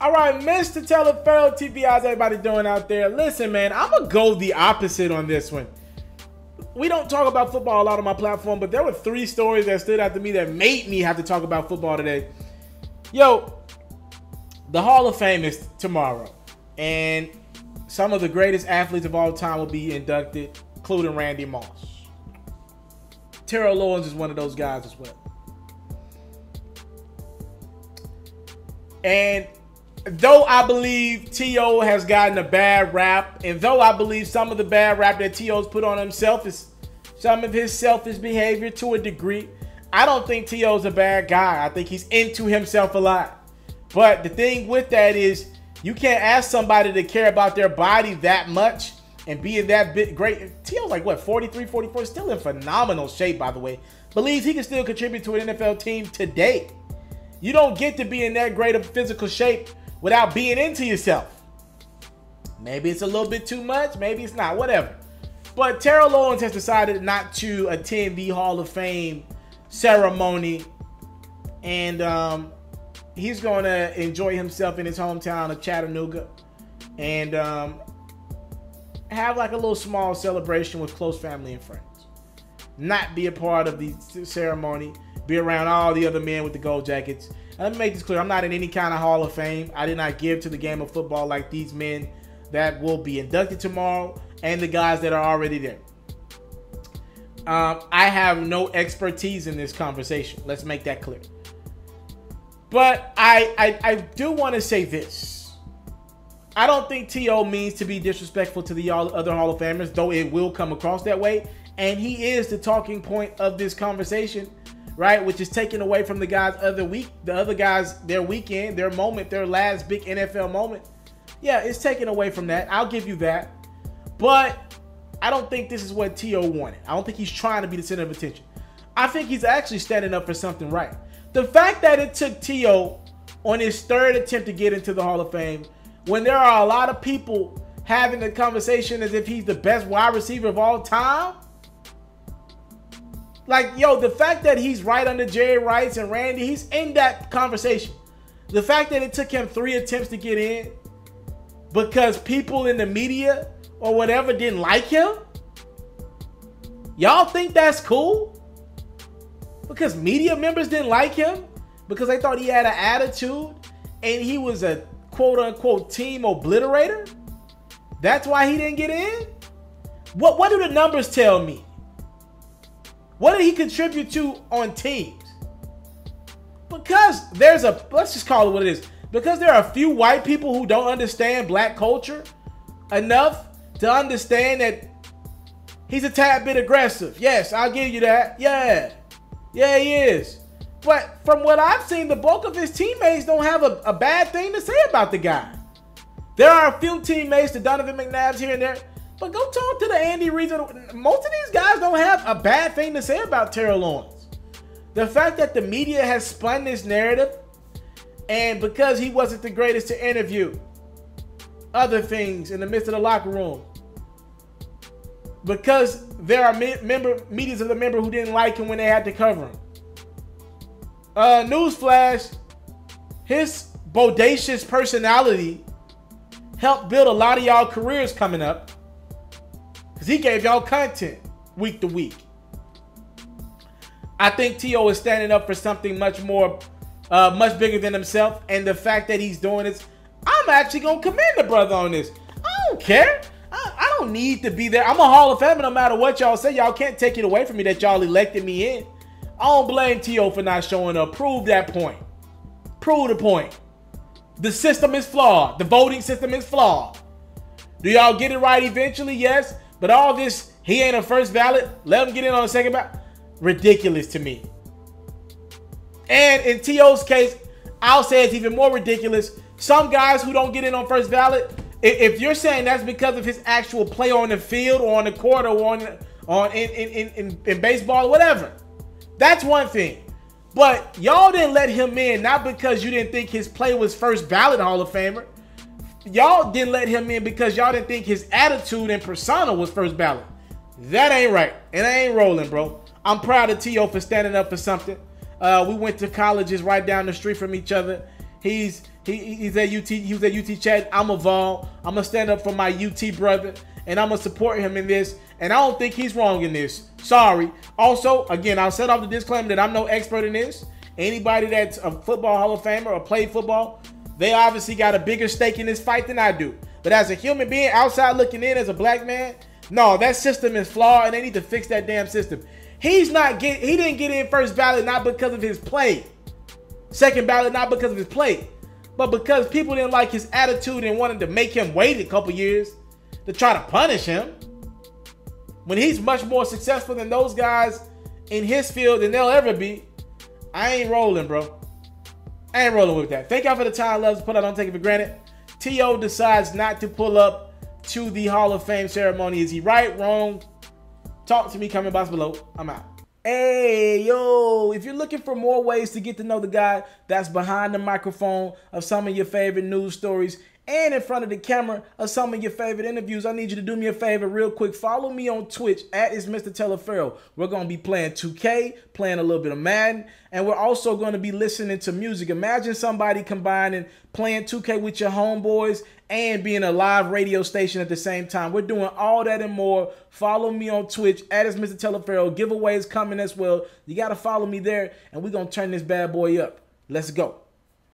All right, Mr. Taliaferro TV, how's everybody doing out there? Listen, man, I'm going to go the opposite on this one. We don't talk about football a lot on my platform, but there were 3 stories that stood out to me that made me have to talk about football today. Yo, the Hall of Fame is tomorrow, and some of the greatest athletes of all time will be inducted, including Randy Moss. Terrell Owens is one of those guys as well. And though I believe T.O. has gotten a bad rap, and though I believe some of the bad rap that T.O.'s put on himself is some of his selfish behavior to a degree, I don't think T.O.'s a bad guy. I think he's into himself a lot. But the thing with that is you can't ask somebody to care about their body that much and be in that bit great. T.O.'s like, what, 43, 44? Still in phenomenal shape, by the way. Believes he can still contribute to an NFL team today. You don't get to be in that great of physical shape without being into yourself. Maybe it's a little bit too much. Maybe it's not. Whatever. But Terrell Owens has decided not to attend the Hall of Fame ceremony. And he's going to enjoy himself in his hometown of Chattanooga. And have like a little small celebration with close family and friends. Not be a part of the ceremony. Be around all the other men with the gold jackets. And let me make this clear. I'm not in any kind of Hall of Fame. I did not give to the game of football like these men that will be inducted tomorrow and the guys that are already there. I have no expertise in this conversation. Let's make that clear. But I do want to say this. I don't think T.O. means to be disrespectful to the other Hall of Famers, though it will come across that way. And he is the talking point of this conversation, right? Which is taken away from the guys the other guys, their weekend, their moment, their last big NFL moment. Yeah, it's taken away from that. I'll give you that. But I don't think this is what T.O. wanted. I don't think he's trying to be the center of attention. I think he's actually standing up for something right. The fact that it took T.O. on his 3rd attempt to get into the Hall of Fame, when there are a lot of people having the conversation as if he's the best wide receiver of all time. Like, yo, the fact that he's right under Jerry Rice and Randy, he's in that conversation. The fact that it took him 3 attempts to get in because people in the media or whatever didn't like him. Y'all think that's cool? Because media members didn't like him? Because they thought he had an attitude and he was a quote-unquote team obliterator? That's why he didn't get in? What do the numbers tell me? What did he contribute to on teams? Because there's a, let's just call it what it is. Because there are a few white people who don't understand black culture enough to understand that he's a tad bit aggressive. Yes, I'll give you that. Yeah, he is. But from what I've seen, the bulk of his teammates don't have a bad thing to say about the guy. There are a few teammates, the Donovan McNabbs here and there, but go talk to the Andy Reid. Most of these guys don't have a bad thing to say about Terrell Owens. The fact that the media has spun this narrative, and because he wasn't the greatest to interview, other things in the midst of the locker room, because there are medias of the member who didn't like him when they had to cover him. Newsflash, his bodacious personality helped build a lot of y'all careers coming up because he gave y'all content week to week. I think T.O. is standing up for something much more, much bigger than himself, and the fact that he's doing this, I'm actually going to commend the brother on this. I don't care. I don't need to be there. I'm a Hall of Famer no matter what y'all say. Y'all can't take it away from me that y'all elected me in. I don't blame T.O. for not showing up. Prove that point. Prove the point. The system is flawed. The voting system is flawed. Do y'all get it right eventually? Yes. But all this, he ain't a first ballot, let him get in on a second ballot, ridiculous to me. And in T.O.'s case, I'll say it's even more ridiculous. Some guys who don't get in on first ballot, if you're saying that's because of his actual play on the field or on the court or in baseball or whatever, that's one thing. But y'all didn't let him in, not because you didn't think his play was first ballot Hall of Famer. Y'all didn't let him in because y'all didn't think his attitude and persona was first ballot. That ain't right. It ain't rolling, bro. I'm proud of T.O. for standing up for something. We went to colleges right down the street from each other. He's at UT. He was at UT chat. I'm a Vol. I'm gonna stand up for my UT brother, and I'm gonna support him in this. And I don't think he's wrong in this. Sorry. Also, again, I'll set off the disclaimer that I'm no expert in this. Anybody that's a football Hall of Famer or played football, they obviously got a bigger stake in this fight than I do. But as a human being outside looking in as a black man, no, that system is flawed and they need to fix that damn system. He didn't get in first ballot not because of his play. Second ballot not because of his play, but because people didn't like his attitude and wanted to make him wait a couple years to try to punish him. When he's much more successful than those guys in his field than they'll ever be, I ain't rolling, bro. I ain't rolling with that. Thank y'all for the time, loves. Put out, don't take it for granted. T.O. decides not to pull up to the Hall of Fame ceremony. Is he right, wrong? Talk to me, comment box below. I'm out. Hey, yo, if you're looking for more ways to get to know the guy that's behind the microphone of some of your favorite news stories and in front of the camera of some of your favorite interviews, I need you to do me a favor real quick. Follow me on Twitch at It's Mr. Taliaferro. We're going to be playing 2K, playing a little bit of Madden, and we're also going to be listening to music. Imagine somebody combining playing 2K with your homeboys and being a live radio station at the same time. We're doing all that and more. Follow me on Twitch at It's Mr. Taliaferro. Giveaways coming as well. You got to follow me there, and we're going to turn this bad boy up. Let's go.